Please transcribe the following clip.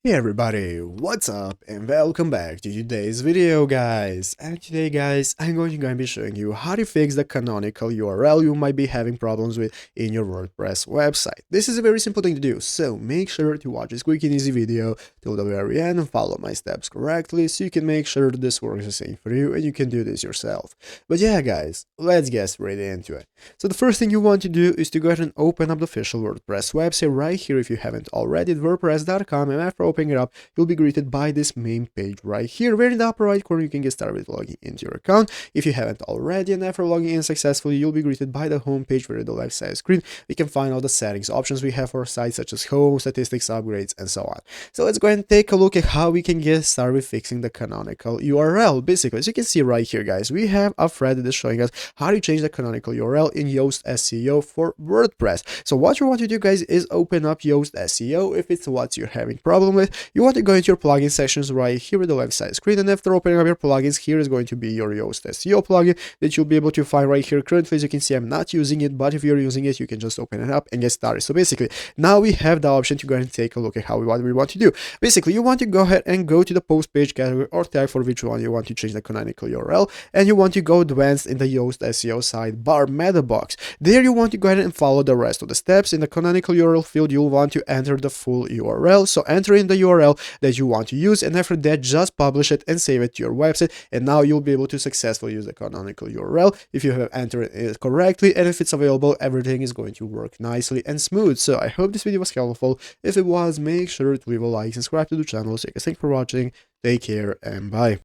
Hey everybody, what's up and welcome back to today's video guys. And today guys, I'm going to be showing you how to fix the canonical URL you might be having problems with in your WordPress website. This is a very simple thing to do, so make sure to watch this quick and easy video till the very end and follow my steps correctly so you can make sure that this works the same for you and you can do this yourself. But yeah guys, let's get straight into it. So the first thing you want to do is to go ahead and open up the official WordPress website right here if you haven't already at wordpress.com, and after opening it up, you'll be greeted by this main page right here, where in the upper right corner you can get started with logging into your account if you haven't already, and after logging in successfully, you'll be greeted by the home page where in the left side screen we can find all the settings options we have for our site, such as home, statistics, upgrades, and so on. So let's go ahead and take a look at how we can get started with fixing the canonical URL. Basically, as you can see right here guys, we have a thread that is showing us how to change the canonical URL in Yoast SEO for WordPress. So what you want to do guys is open up Yoast SEO if it's what you're having problem with. You want to go into your plugin sections right here at the left side screen, and after opening up your plugins, here is going to be your Yoast SEO plugin that you'll be able to find right here. Currently, as you can see, I'm not using it, but if you're using it, you can just open it up and get started. So basically, now we have the option to go ahead and take a look at what we want to do. Basically, you want to go ahead and go to the post page category or tag for which one you want to change the canonical URL, and you want to go advanced in the Yoast SEO sidebar meta box. There you want to go ahead and follow the rest of the steps. In the canonical URL field, you'll want to enter the full URL. So enter in the URL that you want to use, and after that, just publish it and save it to your website. And now you'll be able to successfully use the canonical URL if you have entered it correctly, and if it's available, everything is going to work nicely and smooth. So I hope this video was helpful. If it was, make sure to leave a like, subscribe to the channel. So thanks for watching. Take care and bye.